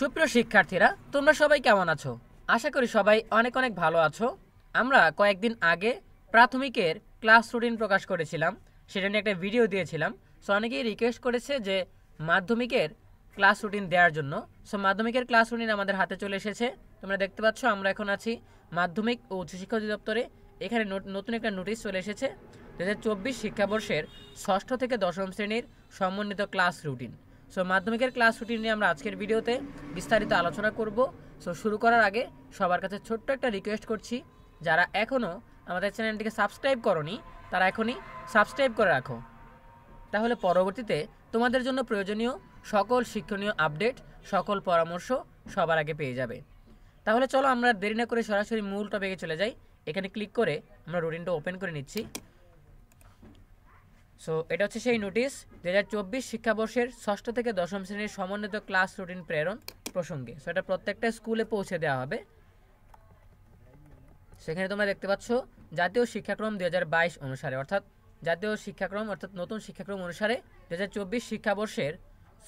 সুপ্রিয় শিক্ষার্থীরা, তোমরা সবাই কেমন আছো? আশা করি সবাই অনেক অনেক ভালো আছো। আমরা কয়েকদিন আগে প্রাথমিকের ক্লাস রুটিন প্রকাশ করেছিলাম, সেটা নিয়ে একটা ভিডিও দিয়েছিলাম। সো অনেকেই রিকোয়েস্ট করেছে যে মাধ্যমিকের ক্লাস রুটিন দেওয়ার জন্য। সো মাধ্যমিকের ক্লাস রুটিন আমাদের হাতে চলে এসেছে। তোমরা দেখতে পাচ্ছ আমরা এখন আছি মাধ্যমিক ও উচ্চশিক্ষা অধিদপ্তরে। এখানে নতুন একটা নোটিশ চলে এসেছে, 2024 শিক্ষাবর্ষের ষষ্ঠ থেকে দশম শ্রেণীর সমন্বিত ক্লাস রুটিন। সো মাধ্যমিকের ক্লাস রুটিন নিয়ে আমরা আজকের ভিডিওতে বিস্তারিত আলোচনা করব। সো শুরু করার আগে সবার কাছে ছোট্ট একটা রিকোয়েস্ট করছি, যারা এখনও আমাদের চ্যানেলটিকে সাবস্ক্রাইব করনি তারা এখনই সাবস্ক্রাইব করে রাখো, তাহলে পরবর্তীতে তোমাদের জন্য প্রয়োজনীয় সকল শিক্ষণীয় আপডেট, সকল পরামর্শ সবার আগে পেয়ে যাবে। তাহলে চলো আমরা দেরি না করে সরাসরি মূল টপিকে চলে যাই। এখানে ক্লিক করে আমরা রুটিনটা ওপেন করে নিচ্ছি। সো এটা হচ্ছে সেই নোটিশ, 2024 শিক্ষাবর্ষের ষষ্ঠ থেকে দশম শ্রেণীর সমন্বিত ক্লাস রুটিন প্রেরণ প্রসঙ্গে। সো এটা প্রত্যেকটা স্কুলে পৌঁছে দেওয়া হবে। সেখানে তোমরা দেখতে পাচ্ছ জাতীয় শিক্ষাক্রম 2022 অনুসারে, অর্থাৎ জাতীয় শিক্ষাক্রম অর্থাৎ নতুন শিক্ষাক্রম অনুসারে 2024 শিক্ষাবর্ষের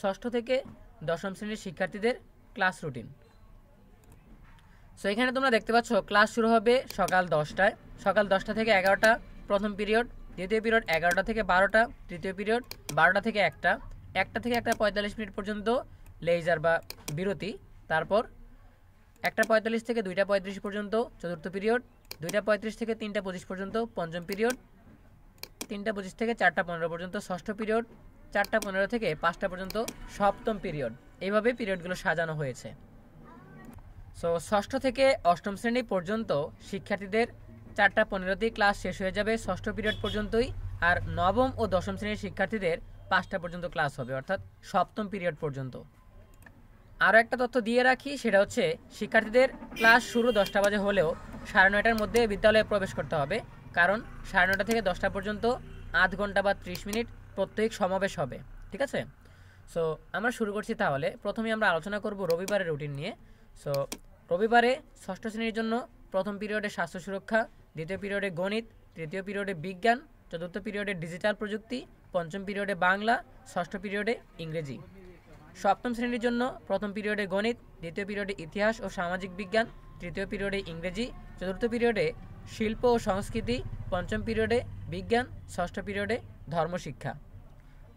ষষ্ঠ থেকে দশম শ্রেণীর শিক্ষার্থীদের ক্লাস রুটিন। সো এখানে তোমরা দেখতে পাচ্ছ ক্লাস শুরু হবে সকাল 10টায়। সকাল 10টা থেকে 11টা প্রথম পিরিয়ড, দ্বিতীয় পিরিয়ড 11টা থেকে 12টা, তৃতীয় পিরিয়ড 12টা থেকে 1টা, 1টা থেকে 1টা 45 মিনিট পর্যন্ত লেজার বা বিরতি। তারপর 1টা 45 থেকে 2টা 35 পর্যন্ত চতুর্থ পিরিয়ড, 2টা 35 থেকে 3টা 25 পর্যন্ত পঞ্চম পিরিয়ড, 3টা 25 থেকে 4টা 15 পর্যন্ত ষষ্ঠ পিরিয়ড, 4টা 15 থেকে 5টা পর্যন্ত সপ্তম পিরিয়ড। এইভাবে পিরিয়ডগুলো সাজানো হয়েছে। সো ষষ্ঠ থেকে অষ্টম শ্রেণী পর্যন্ত শিক্ষার্থীদের 4টা 15তেই ক্লাস শেষ হয়ে যাবে ষষ্ঠ পিরিয়ড পর্যন্তই, আর নবম ও দশম শ্রেণীর শিক্ষার্থীদের 5টা পর্যন্ত ক্লাস হবে, অর্থাৎ সপ্তম পিরিয়ড পর্যন্ত। আরও একটা তথ্য দিয়ে রাখি, সেটা হচ্ছে শিক্ষার্থীদের ক্লাস শুরু 10টা বাজে হলেও 9:30টার মধ্যে বিদ্যালয়ে প্রবেশ করতে হবে, কারণ 9:30 থেকে 10টা পর্যন্ত আধ ঘন্টা বা 30 মিনিট প্রত্যেক সমাবেশ হবে। ঠিক আছে? সো আমরা শুরু করছি। তাহলে প্রথমে আমরা আলোচনা করব রবিবারের রুটিন নিয়ে। সো রবিবারে ষষ্ঠ শ্রেণীর জন্য প্রথম পিরিয়ডে স্বাস্থ্য সুরক্ষা, দ্বিতীয় পিরিয়ডে গণিত, তৃতীয় পিরিয়ডে বিজ্ঞান, চতুর্থ পিরিয়ডে ডিজিটাল প্রযুক্তি, পঞ্চম পিরিয়ডে বাংলা, ষষ্ঠ পিরিয়ডে ইংরেজি। সপ্তম শ্রেণীর জন্য প্রথম পিরিয়ডে গণিত, দ্বিতীয় পিরিয়ডে ইতিহাস ও সামাজিক বিজ্ঞান, তৃতীয় পিরিয়ডে ইংরেজি, চতুর্থ পিরিয়ডে শিল্প ও সংস্কৃতি, পঞ্চম পিরিয়ডে বিজ্ঞান, ষষ্ঠ পিরিয়ডে ধর্মশিক্ষা।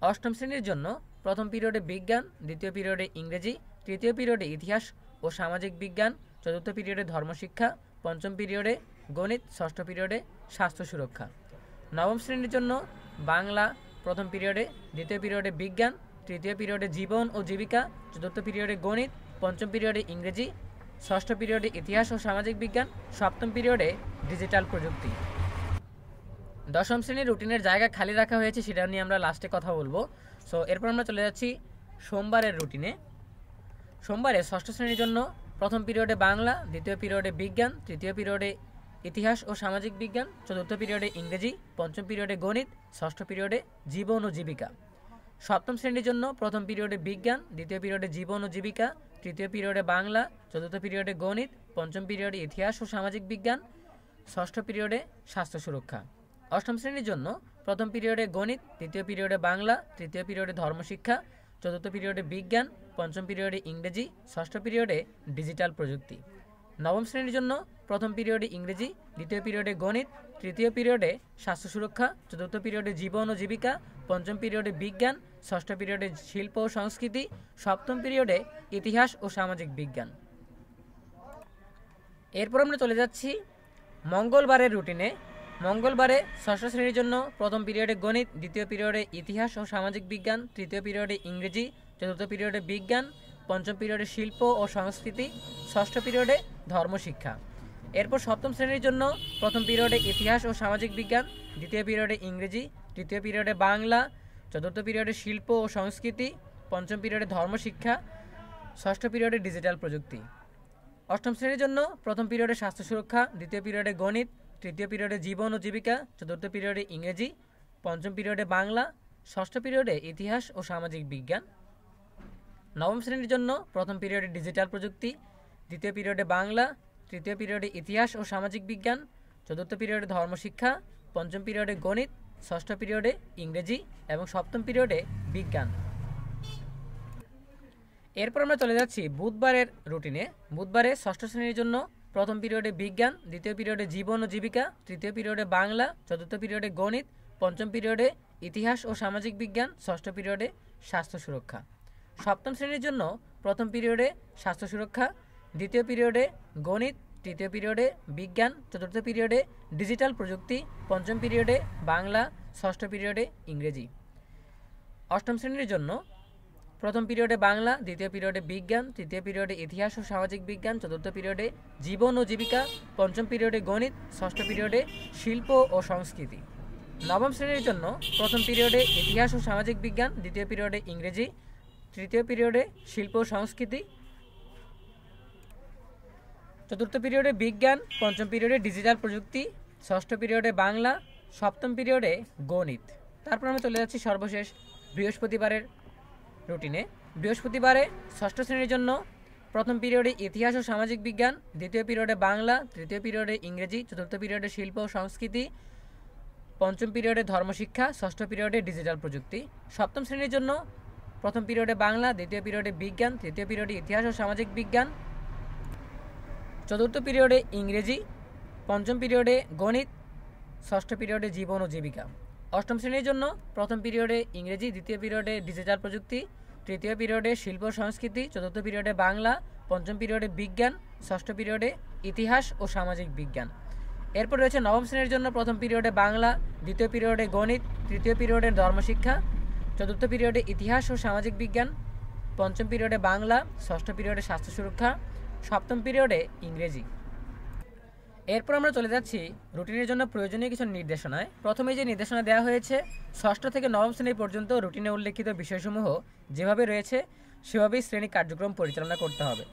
অষ্টম শ্রেণীর জন্য প্রথম পিরিয়ডে বিজ্ঞান, দ্বিতীয় পিরিয়ডে ইংরেজি, তৃতীয় পিরিয়ডে ইতিহাস ও সামাজিক বিজ্ঞান, চতুর্থ পিরিয়ডে ধর্মশিক্ষা, পঞ্চম পিরিয়ডে গণিত, ষষ্ঠ পিরিয়ডে স্বাস্থ্য সুরক্ষা। নবম শ্রেণীর জন্য বাংলা প্রথম পিরিয়ডে, দ্বিতীয় পিরিয়ডে বিজ্ঞান, তৃতীয় পিরিয়ডে জীবন ও জীবিকা, চতুর্থ পিরিয়ডে গণিত, পঞ্চম পিরিয়ডে ইংরেজি, ষষ্ঠ পিরিয়ডে ইতিহাস ও সামাজিক বিজ্ঞান, সপ্তম পিরিয়ডে ডিজিটাল প্রযুক্তি। দশম শ্রেণীর রুটিনের জায়গা খালি রাখা হয়েছে, সেটা নিয়ে আমরা লাস্টে কথা বলবো। সো এরপর আমরা চলে যাচ্ছি সোমবারের রুটিনে। সোমবারে ষষ্ঠ শ্রেণীর জন্য প্রথম পিরিয়ডে বাংলা, দ্বিতীয় পিরিয়ডে বিজ্ঞান, তৃতীয় পিরিয়ডে ইতিহাস ও সামাজিক বিজ্ঞান, চতুর্থ পিরিয়ডে ইংরেজি, পঞ্চম পিরিয়ডে গণিত, ষষ্ঠ পিরিয়ডে জীবন ও জীবিকা। সপ্তম শ্রেণীর জন্য প্রথম পিরিয়ডে বিজ্ঞান, দ্বিতীয় পিরিয়ডে জীবন ও জীবিকা, তৃতীয় পিরিয়ডে বাংলা, চতুর্থ পিরিয়ডে গণিত, পঞ্চম পিরিয়ডে ইতিহাস ও সামাজিক বিজ্ঞান, ষষ্ঠ পিরিয়ডে স্বাস্থ্য সুরক্ষা। অষ্টম শ্রেণীর জন্য প্রথম পিরিয়ডে গণিত, দ্বিতীয় পিরিয়ডে বাংলা, তৃতীয় পিরিয়ডে ধর্মশিক্ষা, চতুর্থ পিরিয়ডে বিজ্ঞান, পঞ্চম পিরিয়ডে ইংরেজি, ষষ্ঠ পিরিয়ডে ডিজিটাল প্রযুক্তি। নবম শ্রেণীর জন্য প্রথম পিরিয়ডে ইংরেজি, দ্বিতীয় পিরিয়ডে গণিত, তৃতীয় পিরিয়ডে স্বাস্থ্য সুরক্ষা, চতুর্থ পিরিয়ডে জীবন ও জীবিকা, পঞ্চম পিরিয়ডে বিজ্ঞান, ষষ্ঠ পিরিয়ডে শিল্প ও সংস্কৃতি, সপ্তম পিরিয়ডে ইতিহাস ও সামাজিক বিজ্ঞান। এরপর আমরা চলে যাচ্ছি মঙ্গলবারের রুটিনে। মঙ্গলবারে ষষ্ঠ শ্রেণীর জন্য প্রথম পিরিয়ডে গণিত, দ্বিতীয় পিরিয়ডে ইতিহাস ও সামাজিক বিজ্ঞান, তৃতীয় পিরিয়ডে ইংরেজি, চতুর্থ পিরিয়ডে বিজ্ঞান, পঞ্চম পিরিয়ডে শিল্প ও সংস্কৃতি, ষষ্ঠ পিরিয়ডে ধর্মশিক্ষা। এরপর সপ্তম শ্রেণীর জন্য প্রথম পিরিয়ডে ইতিহাস ও সামাজিক বিজ্ঞান, দ্বিতীয় পিরিয়ডে ইংরেজি, তৃতীয় পিরিয়ডে বাংলা, চতুর্থ পিরিয়ডে শিল্প ও সংস্কৃতি, পঞ্চম পিরিয়ডে ধর্মশিক্ষা, ষষ্ঠ পিরিয়ডে ডিজিটাল প্রযুক্তি। অষ্টম শ্রেণীর জন্য প্রথম পিরিয়ডে স্বাস্থ্য সুরক্ষা, দ্বিতীয় পিরিয়ডে গণিত, তৃতীয় পিরিয়ডে জীবন ও জীবিকা, চতুর্থ পিরিয়ডে ইংরেজি, পঞ্চম পিরিয়ডে বাংলা, ষষ্ঠ পিরিয়ডে ইতিহাস ও সামাজিক বিজ্ঞান। নবম শ্রেণীর জন্য প্রথম পিরিয়ডে ডিজিটাল প্রযুক্তি, দ্বিতীয় পিরিয়ডে বাংলা, তৃতীয় পিরিয়ডে ইতিহাস ও সামাজিক বিজ্ঞান, চতুর্থ পিরিয়ডে ধর্মশিক্ষা, পঞ্চম পিরিয়ডে গণিত, ষষ্ঠ পিরিয়ডে ইংরেজি এবং সপ্তম পিরিয়ডে বিজ্ঞান। এরপর আমরা চলে যাচ্ছি বুধবারের রুটিনে। বুধবারে ষষ্ঠ শ্রেণীর জন্য প্রথম পিরিয়ডে বিজ্ঞান, দ্বিতীয় পিরিয়ডে জীবন ও জীবিকা, তৃতীয় পিরিয়ডে বাংলা, চতুর্থ পিরিয়ডে গণিত, পঞ্চম পিরিয়ডে ইতিহাস ও সামাজিক বিজ্ঞান, ষষ্ঠ পিরিয়ডে স্বাস্থ্য সুরক্ষা। সপ্তম শ্রেণীর জন্য প্রথম পিরিয়ডে স্বাস্থ্য সুরক্ষা, দ্বিতীয় পিরিয়ডে গণিত, তৃতীয় পিরিয়ডে বিজ্ঞান, চতুর্থ পিরিয়ডে ডিজিটাল প্রযুক্তি, পঞ্চম পিরিয়ডে বাংলা, ষষ্ঠ পিরিয়ডে ইংরেজি। অষ্টম শ্রেণীর জন্য প্রথম পিরিয়ডে বাংলা, দ্বিতীয় পিরিয়ডে বিজ্ঞান, তৃতীয় পিরিয়ডে ইতিহাস ও সামাজিক বিজ্ঞান, চতুর্থ পিরিয়ডে জীবন ও জীবিকা, পঞ্চম পিরিয়ডে গণিত, ষষ্ঠ পিরিয়ডে শিল্প ও সংস্কৃতি। নবম শ্রেণীর জন্য প্রথম পিরিয়ডে ইতিহাস ও সামাজিক বিজ্ঞান, দ্বিতীয় পিরিয়ডে ইংরেজি, তৃতীয় পিরিয়ডে শিল্প ও সংস্কৃতি, চতুর্থ পিরিয়ডে বিজ্ঞান, পঞ্চম পিরিয়ডে ডিজিটাল প্রযুক্তি, ষষ্ঠ পিরিয়ডে বাংলা, সপ্তম পিরিয়ডে গণিত। তারপর আমরা চলে যাচ্ছি সর্বশেষ বৃহস্পতিবারের রুটিনে। বৃহস্পতিবারে ষষ্ঠ শ্রেণীর জন্য প্রথম পিরিয়ডে ইতিহাস ও সামাজিক বিজ্ঞান, দ্বিতীয় পিরিয়ডে বাংলা, তৃতীয় পিরিয়ডে ইংরেজি, চতুর্থ পিরিয়ডে শিল্প ও সংস্কৃতি, পঞ্চম পিরিয়ডে ধর্মশিক্ষা, ষষ্ঠ পিরিয়ডে ডিজিটাল প্রযুক্তি। সপ্তম শ্রেণীর জন্য প্রথম পিরিয়ডে বাংলা, দ্বিতীয় পিরিয়ডে বিজ্ঞান, তৃতীয় পিরিয়ডে ইতিহাস ও সামাজিক বিজ্ঞান, চতুর্থ পিরিয়ডে ইংরেজি, পঞ্চম পিরিয়ডে গণিত, ষষ্ঠ পিরিয়ডে জীবন ও জীবিকা। অষ্টম শ্রেণীর জন্য প্রথম পিরিয়ডে ইংরেজি, দ্বিতীয় পিরিয়ডে ডিজিটাল প্রযুক্তি, তৃতীয় পিরিয়ডে শিল্প সংস্কৃতি, চতুর্থ পিরিয়ডে বাংলা, পঞ্চম পিরিয়ডে বিজ্ঞান, ষষ্ঠ পিরিয়ডে ইতিহাস ও সামাজিক বিজ্ঞান। এরপর রয়েছে নবম শ্রেণীর জন্য প্রথম পিরিয়ডে বাংলা, দ্বিতীয় পিরিয়ডে গণিত, তৃতীয় পিরিয়ডে ধর্মশিক্ষা, চতুর্থ পিরিয়ডে ইতিহাস ও সামাজিক বিজ্ঞান, পঞ্চম পিরিয়ডে বাংলা, ষষ্ঠ পিরিয়ডে স্বাস্থ্য সুরক্ষা, সপ্তম পিরিয়ডে ইংরেজি। এরপর আমরা চলে যাচ্ছি রুটিনের জন্য প্রয়োজনীয় কিছু নির্দেশনায়। প্রথমে যে নির্দেশনা দেওয়া হয়েছে, ষষ্ঠ থেকে নবম শ্রেণী পর্যন্ত রুটিনে উল্লেখিত বিষয়সমূহ যেভাবে রয়েছে সেভাবেই শ্রেণী কার্যক্রম পরিচালনা করতে হবে।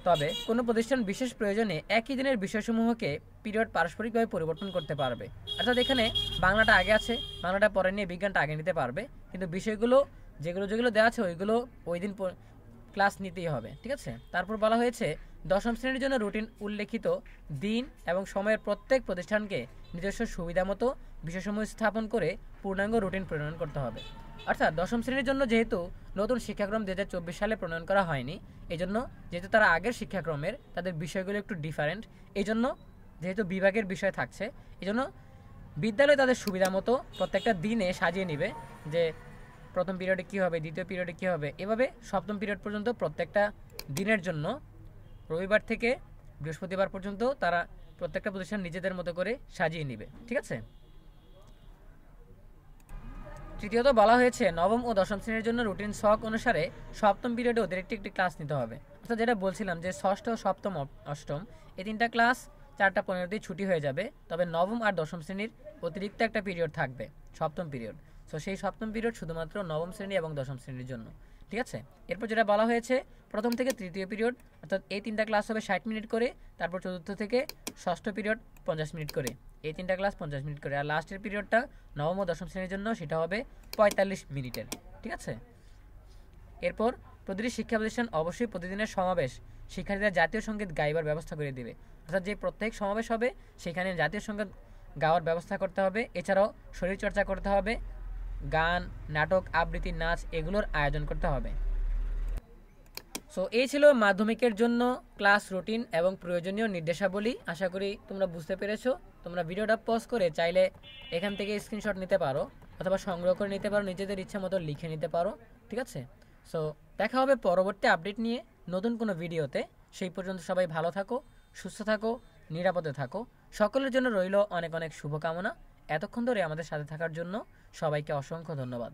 তবে কোনো প্রতিষ্ঠান বিশেষ প্রয়োজনে একই দিনের বিষয়সমূহকে পিরিয়ড পারস্পরিকভাবে পরিবর্তন করতে পারবে। অর্থাৎ এখানে বাংলাটা আগে আছে, বাংলাটা পরে নিয়ে বিজ্ঞানটা আগে নিতে পারবে, কিন্তু বিষয়গুলো যেগুলো দেওয়া আছে ওইগুলো ওই দিন ক্লাস নিতেই হবে, ঠিক আছে। তারপর বলা হয়েছে দশম শ্রেণীর জন্য রুটিন উল্লেখিত দিন এবং সময়ের প্রত্যেক প্রতিষ্ঠানকে নিজস্ব সুবিধা মতো বিষয়সমূহ স্থাপন করে পূর্ণাঙ্গ রুটিন প্রণয়ন করতে হবে। অর্থাৎ দশম শ্রেণীর জন্য যেহেতু নতুন শিক্ষাক্রম 2024 সালে প্রণয়ন করা হয়নি, এজন্য যেহেতু তারা আগের শিক্ষাক্রমের তাদের বিষয়গুলো একটু ডিফারেন্ট, এই জন্য যেহেতু বিভাগের বিষয় থাকছে, এজন্য বিদ্যালয় তাদের সুবিধা মতো প্রত্যেকটা দিনে সাজিয়ে নেবে যে প্রথম পিরিয়ডে কী হবে, দ্বিতীয় পিরিয়ডে কী হবে, এভাবে সপ্তম পিরিয়ড পর্যন্ত প্রত্যেকটা দিনের জন্য রবিবার থেকে বৃহস্পতিবার পর্যন্ত তারা প্রত্যেকটা প্রতিষ্ঠান নিজেদের মতো করে সাজিয়ে নেবে, ঠিক আছে। তৃতীয়ত বলা হয়েছে নবম ও দশম শ্রেণীর জন্য রুটিন ছক অনুসারে সপ্তম পিরিয়ডে ওদের একটি ক্লাস নিতে হবে। অর্থাৎ যেটা বলছিলাম যে ষষ্ঠ, সপ্তম, অষ্টম এই তিনটা ক্লাস 4:15 ছুটি হয়ে যাবে, তবে নবম আর দশম শ্রেণীর অতিরিক্ত একটা পিরিয়ড থাকবে, সপ্তম পিরিয়ড। সো সেই সপ্তম পিরিয়ড শুধুমাত্র নবম শ্রেণী এবং দশম শ্রেণীর জন্য, ঠিক আছে। এরপর যেটা বলা হয়েছে প্রথম থেকে তৃতীয় পিরিয়ড অর্থাৎ এই তিনটা ক্লাস হবে 60 মিনিট করে, তারপর চতুর্থ থেকে ষষ্ঠ পিরিয়ড 50 মিনিট করে, এই তিনটা ক্লাস 50 মিনিট করে, আর লাস্টের পিরিয়ডটা নবম ও দশম শ্রেণীর জন্য সেটা হবে 45 মিনিটের, ঠিক আছে। এরপর প্রতিটি শিক্ষা প্রতিষ্ঠান অবশ্যই প্রতিদিনের সমাবেশ শিক্ষার্থীরা জাতীয় সঙ্গীত গাইবার ব্যবস্থা করে দেবে। অর্থাৎ যে প্রত্যেক সমাবেশ হবে সেখানে জাতীয় সঙ্গীত গাওয়ার ব্যবস্থা করতে হবে, এছাড়াও শরীরচর্চা করতে হবে, গান, নাটক, আবৃত্তি, নাচ এগুলোর আয়োজন করতে হবে। সো এই ছিল মাধ্যমিকের জন্য ক্লাস রুটিন এবং প্রয়োজনীয় নির্দেশাবলী। আশা করি তোমরা বুঝতে পেরেছো। তোমরা ভিডিওটা পজ করে চাইলে এখান থেকে স্ক্রিনশট নিতে পারো অথবা সংগ্রহ করে নিতে পারো, নিজেদের ইচ্ছা মতো লিখে নিতে পারো, ঠিক আছে। সো দেখা হবে পরবর্তী আপডেট নিয়ে নতুন কোনো ভিডিওতে। সেই পর্যন্ত সবাই ভালো থাকো, সুস্থ থাকো, নিরাপদে থাকো। সকলের জন্য রইল অনেক অনেক শুভকামনা। এতক্ষণ ধরে আমাদের সাথে থাকার জন্য সবাইকে অসংখ্য ধন্যবাদ।